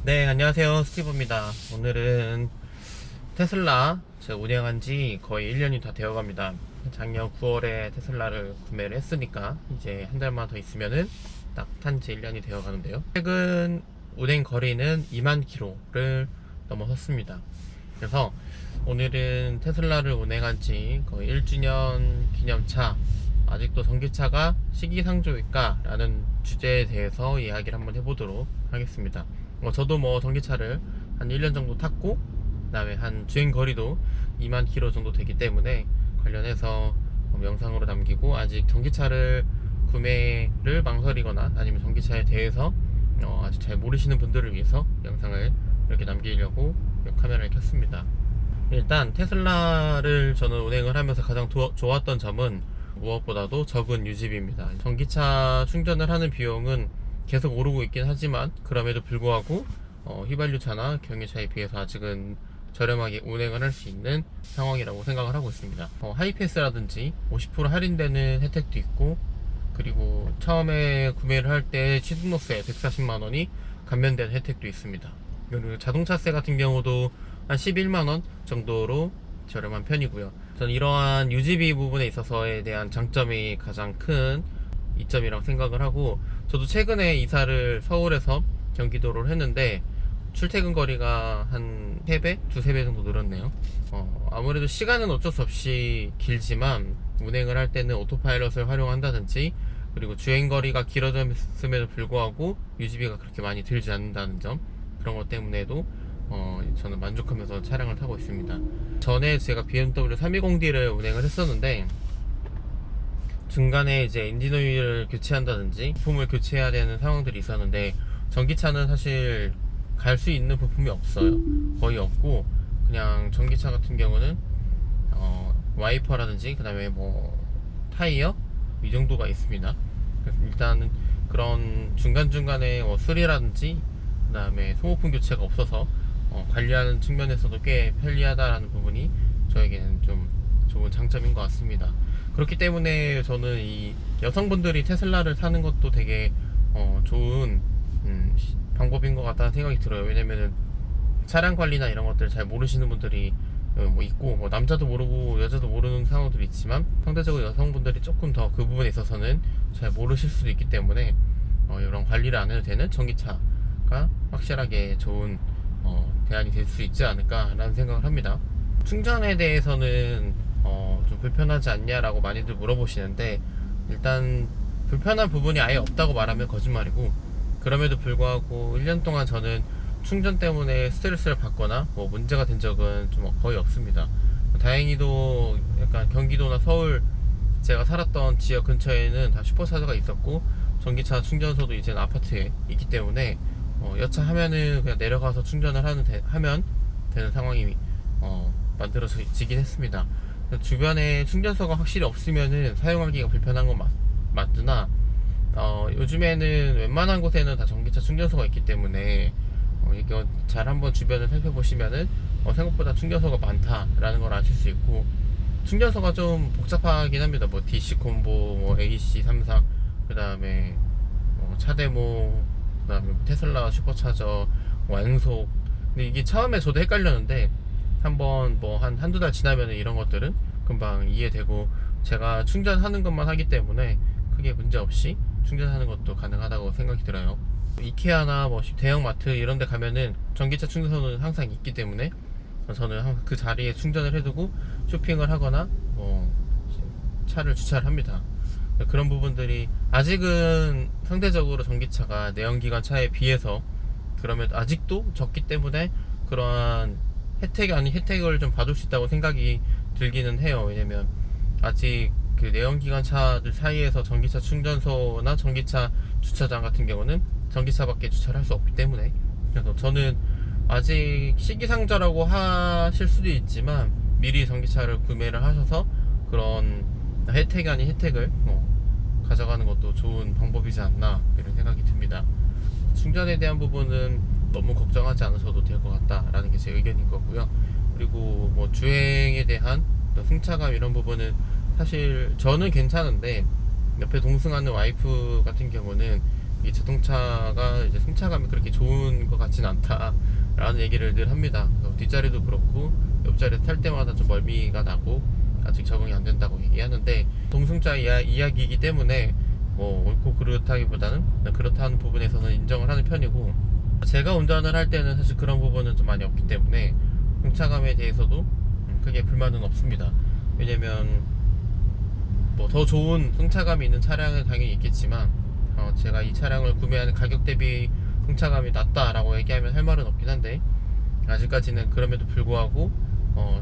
네, 안녕하세요. 스티브입니다. 오늘은 테슬라 제가 운행한 지 거의 1년이 다 되어 갑니다. 작년 9월에 테슬라를 구매를 했으니까 이제 한 달만 더 있으면은 딱 탄 지 1년이 되어 가는데요. 최근 운행 거리는 2만 킬로를 넘어섰습니다. 그래서 오늘은 테슬라를 운행한 지 거의 1주년 기념차, 아직도 전기차가 시기상조일까? 라는 주제에 대해서 이야기를 한번 해보도록 하겠습니다. 저도 전기차를 한 1년 정도 탔고, 그 다음에 한 주행거리도 2만 킬로 정도 되기 때문에 관련해서 영상으로 남기고, 아직 전기차를 구매를 망설이거나 아니면 전기차에 대해서 아직 잘 모르시는 분들을 위해서 영상을 이렇게 남기려고 카메라를 켰습니다. 일단 테슬라를 저는 운행을 하면서 가장 좋았던 점은 무엇보다도 적은 유지비입니다. 전기차 충전을 하는 비용은 계속 오르고 있긴 하지만, 그럼에도 불구하고 휘발유차나 경유차에 비해서 아직은 저렴하게 운행을 할 수 있는 상황이라고 생각을 하고 있습니다. 하이패스라든지 50% 할인되는 혜택도 있고, 그리고 처음에 구매를 할 때 취등록세 140만원이 감면되는 혜택도 있습니다. 그리고 자동차세 같은 경우도 한 11만원 정도로 저렴한 편이고요. 저는 이러한 유지비 부분에 있어서에 대한 장점이 가장 큰 이점이라고 생각을 하고, 저도 최근에 이사를 서울에서 경기도로 했는데 출퇴근 거리가 한 3배? 두세 배 정도 늘었네요. 아무래도 시간은 어쩔 수 없이 길지만 운행을 할 때는 오토파일럿을 활용한다든지, 그리고 주행거리가 길어졌음에도 불구하고 유지비가 그렇게 많이 들지 않는다는 점, 그런 것 때문에도 저는 만족하면서 차량을 타고 있습니다. 전에 제가 BMW 320D를 운행을 했었는데, 중간에 이제 엔진 오일을 교체한다든지 부품을 교체해야 되는 상황들이 있었는데, 전기차는 사실 갈 수 있는 부품이 없어요. 거의 없고, 그냥 전기차 같은 경우는 와이퍼라든지 그 다음에 타이어 이 정도가 있습니다. 그래서 일단은 그런 중간중간에 수리라든지 그 다음에 소모품 교체가 없어서 관리하는 측면에서도 꽤 편리하다라는 부분이 저에게는 좀 좋은 장점인 것 같습니다. 그렇기 때문에 저는 이 여성분들이 테슬라를 사는 것도 되게 좋은 방법인 것 같다는 생각이 들어요. 왜냐면은 차량 관리나 이런 것들 잘 모르시는 분들이 있고, 남자도 모르고 여자도 모르는 상황들이 있지만, 상대적으로 여성분들이 조금 더 그 부분에 있어서는 잘 모르실 수도 있기 때문에 이런 관리를 안 해도 되는 전기차가 확실하게 좋은 대안이 될 수 있지 않을까 라는 생각을 합니다. 충전에 대해서는 좀 불편하지 않냐라고 많이들 물어보시는데, 일단 불편한 부분이 아예 없다고 말하면 거짓말이고, 그럼에도 불구하고 1년 동안 저는 충전 때문에 스트레스를 받거나 문제가 된 적은 좀 거의 없습니다. 다행히도 약간 경기도나 서울, 제가 살았던 지역 근처에는 다 슈퍼차저가 있었고, 전기차 충전소도 이제는 아파트에 있기 때문에 여차하면은 그냥 내려가서 충전을 하면 되는 상황이 만들어지긴 했습니다. 주변에 충전소가 확실히 없으면은 사용하기가 불편한 건 맞으나, 요즘에는 웬만한 곳에는 다 전기차 충전소가 있기 때문에 이거 잘 한번 주변을 살펴보시면은 생각보다 충전소가 많다라는 걸 아실 수 있고, 충전소가 좀 복잡하긴 합니다. DC 콤보, AC 33, 그 다음에 차대모, 그 다음에 테슬라 슈퍼차저, 완속. 근데 이게 처음에 저도 헷갈렸는데, 한번 한두 달 지나면 이런 것들은 금방 이해되고, 제가 충전하는 것만 하기 때문에 크게 문제없이 충전하는 것도 가능하다고 생각이 들어요. 이케아나 대형마트 이런 데 가면은 전기차 충전소는 항상 있기 때문에 저는 항상 그 자리에 충전을 해두고 쇼핑을 하거나 차를 주차를 합니다. 그런 부분들이 아직은 상대적으로 전기차가 내연기관 차에 비해서 그러면 아직도 적기 때문에 그러한 혜택이 아닌 혜택을 좀 받을 수 있다고 생각이 들기는 해요. 왜냐면 아직 그 내연기관 차들 사이에서 전기차 충전소나 전기차 주차장 같은 경우는 전기차밖에 주차를 할 수 없기 때문에, 그래서 저는 아직 시기상조라고 하실 수도 있지만 미리 전기차를 구매를 하셔서 그런 혜택이 아닌 혜택을 가져가는 것도 좋은 방법이지 않나, 이런 생각이 듭니다. 충전에 대한 부분은 너무 걱정하지 않으셔도 될 것 같다라는 게 제 의견인 거고요. 그리고 주행에 대한 승차감 이런 부분은 사실 저는 괜찮은데, 옆에 동승하는 와이프 같은 경우는 이 자동차가 이제 승차감이 그렇게 좋은 것 같진 않다라는 얘기를 늘 합니다. 뒷자리도 그렇고 옆자리에서 탈 때마다 좀 멀미가 나고 아직 적응이 안 된다고 얘기하는데, 동승자 이야기이기 때문에 뭐 옳고 그렇다기보다는 그렇다는 부분에서는 인정을 하는 편이고, 제가 운전을 할 때는 사실 그런 부분은 좀 많이 없기 때문에 승차감에 대해서도 크게 불만은 없습니다. 왜냐면 뭐 더 좋은 승차감이 있는 차량은 당연히 있겠지만, 제가 이 차량을 구매하는 가격 대비 승차감이 낮다라고 얘기하면 할 말은 없긴 한데, 아직까지는 그럼에도 불구하고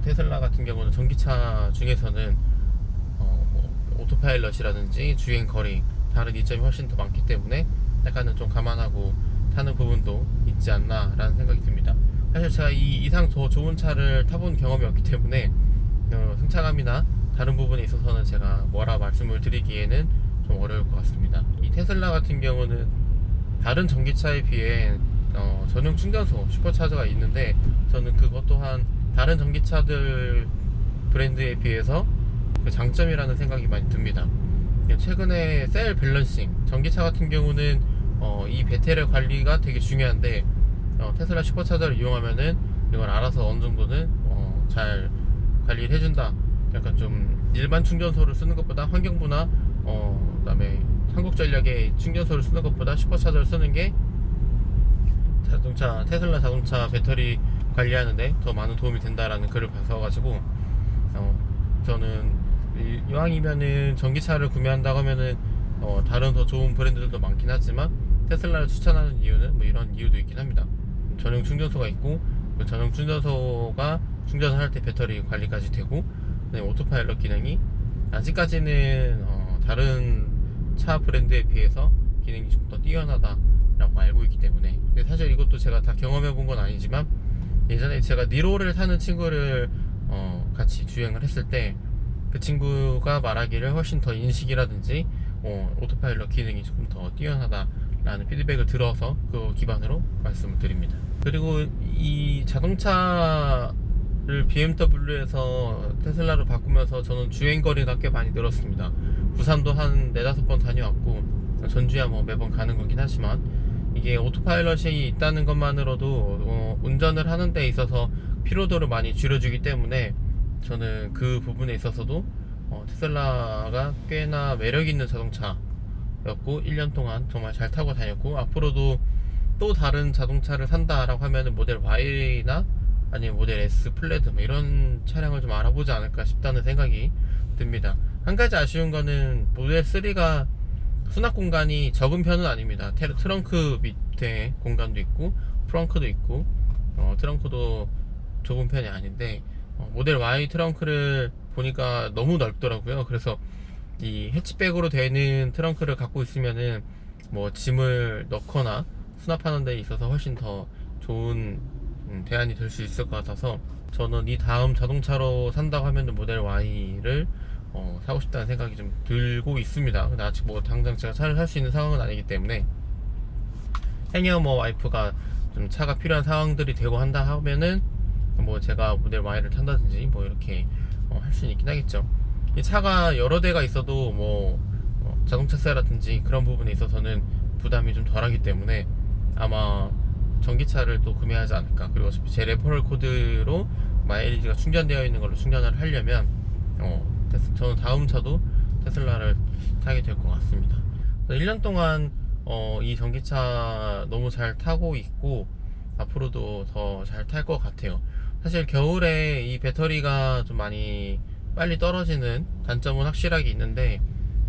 테슬라 같은 경우는 전기차 중에서는 뭐 오토파일럿이라든지 주행거리 다른 이점이 훨씬 더 많기 때문에 약간은 좀 감안하고 타는 부분도 있지 않나 라는 생각이 듭니다. 사실 제가 이 이상 더 좋은 차를 타본 경험이 없기 때문에 승차감이나 다른 부분에 있어서는 제가 뭐라 말씀을 드리기에는 좀 어려울 것 같습니다. 이 테슬라 같은 경우는 다른 전기차에 비해 전용 충전소 슈퍼차저가 있는데, 저는 그것 또한 다른 전기차들 브랜드에 비해서 그 장점이라는 생각이 많이 듭니다. 최근에 셀 밸런싱, 전기차 같은 경우는 이 배터리 관리가 되게 중요한데, 테슬라 슈퍼차저를 이용하면은 이걸 알아서 어느 정도는 잘 관리를 해준다. 약간 좀 일반 충전소를 쓰는 것보다 환경부나 그다음에 한국전력의 충전소를 쓰는 것보다 슈퍼차저를 쓰는 게 테슬라 자동차 배터리 관리하는데 더 많은 도움이 된다라는 글을 봐서가지고, 저는 이왕이면은 전기차를 구매한다고 하면은 다른 더 좋은 브랜드들도 많긴 하지만 테슬라를 추천하는 이유는 뭐 이런 이유도 있긴 합니다. 전용 충전소가 있고, 그 전용 충전소가 충전을 할 때 배터리 관리까지 되고, 오토파일럿 기능이 아직까지는 다른 차 브랜드에 비해서 기능이 좀 더 뛰어나다라고 알고 있기 때문에. 근데 사실 이것도 제가 다 경험해 본 건 아니지만, 예전에 제가 니로를 타는 친구를 같이 주행을 했을 때 그 친구가 말하기를 훨씬 더 인식이라든지 오토파일럿 기능이 조금 더 뛰어나다라는 피드백을 들어서 그 기반으로 말씀을 드립니다. 그리고 이 자동차를 BMW에서 테슬라로 바꾸면서 저는 주행거리가 꽤 많이 늘었습니다. 부산도 한 4-5번 다녀왔고, 전주야 뭐 매번 가는 거긴 하지만, 이게 오토파일럿이 있다는 것만으로도 운전을 하는 데 있어서 피로도를 많이 줄여주기 때문에, 저는 그 부분에 있어서도 테슬라가 꽤나 매력있는 자동차였고 1년 동안 정말 잘 타고 다녔고, 앞으로도 또 다른 자동차를 산다라고 하면은 모델 Y나 아니면 모델 S 플래드 뭐 이런 차량을 좀 알아보지 않을까 싶다는 생각이 듭니다. 한 가지 아쉬운 거는 모델 3가 수납 공간이 적은 편은 아닙니다. 트렁크 밑에 공간도 있고 프렁크도 있고, 트렁크도 좁은 편이 아닌데, 모델 Y 트렁크를 보니까 너무 넓더라고요. 그래서 이 해치백으로 되는 트렁크를 갖고 있으면은 뭐 짐을 넣거나 수납하는 데 있어서 훨씬 더 좋은 대안이 될 수 있을 것 같아서, 저는 이 다음 자동차로 산다고 하면은 모델 Y를 사고 싶다는 생각이 좀 들고 있습니다. 근데 아직 뭐 당장 제가 차를 살 수 있는 상황은 아니기 때문에, 해녀 뭐 와이프가 좀 차가 필요한 상황들이 되고 한다 하면은 뭐 제가 모델 Y를 탄다든지 뭐 이렇게 할 수는 있긴 하겠죠. 이 차가 여러 대가 있어도 뭐 자동차세라든지 그런 부분에 있어서는 부담이 좀 덜하기 때문에 아마 전기차를 또 구매하지 않을까. 그리고 어차피 제 레퍼럴 코드로 마일리지가 충전되어 있는 걸로 충전을 하려면 저는 다음 차도 테슬라를 타게 될 것 같습니다. 1년 동안 이 전기차 너무 잘 타고 있고 앞으로도 더 잘 탈 것 같아요. 사실 겨울에 이 배터리가 좀 많이 빨리 떨어지는 단점은 확실하게 있는데,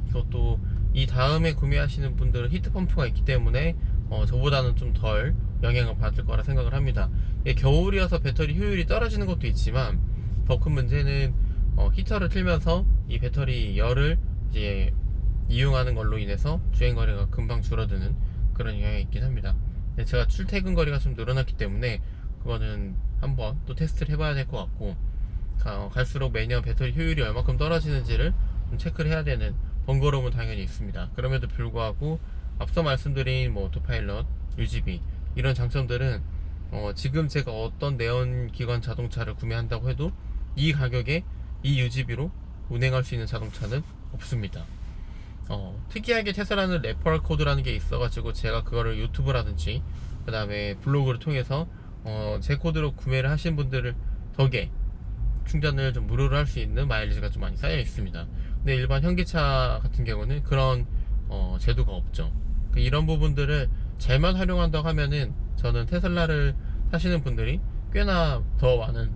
이것도 이 다음에 구매하시는 분들은 히트펌프가 있기 때문에 저보다는 좀 덜 영향을 받을 거라 생각을 합니다. 겨울이어서 배터리 효율이 떨어지는 것도 있지만, 더 큰 문제는 히터를 틀면서 이 배터리 열을 이제 이용하는 걸로 인해서 주행거리가 금방 줄어드는 그런 영향이 있긴 합니다. 제가 출퇴근 거리가 좀 늘어났기 때문에 그거는 한번 또 테스트를 해봐야 될 것 같고, 갈수록 매년 배터리 효율이 얼마큼 떨어지는지를 좀 체크를 해야 되는 번거로움은 당연히 있습니다. 그럼에도 불구하고 앞서 말씀드린 뭐 오토파일럿, UGB 이런 장점들은 지금 제가 어떤 내연기관 자동차를 구매한다고 해도 이 가격에 이 UGB로 운행할 수 있는 자동차는 없습니다. 특이하게 테슬라는 레퍼럴 코드라는 게 있어가지고 제가 그거를 유튜브라든지 그 다음에 블로그를 통해서 제 코드로 구매를 하신 분들을 덕에 충전을 좀 무료로 할 수 있는 마일리지가 좀 많이 쌓여 있습니다. 근데 일반 현기차 같은 경우는 그런 제도가 없죠. 이런 부분들을 잘만 활용한다고 하면은 저는 테슬라를 타시는 분들이 꽤나 더 많은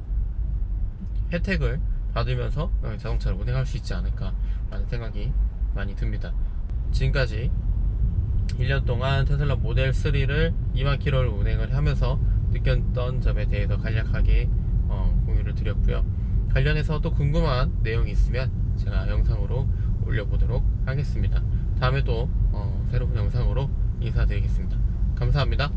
혜택을 받으면서 자동차를 운행할 수 있지 않을까 라는 생각이 많이 듭니다. 지금까지 1년 동안 테슬라 모델 3를 2만 킬로를 운행을 하면서 느꼈던 점에 대해서 간략하게 공유를 드렸고요. 관련해서 또 궁금한 내용이 있으면 제가 영상으로 올려보도록 하겠습니다. 다음에 또 새로운 영상으로 인사드리겠습니다. 감사합니다.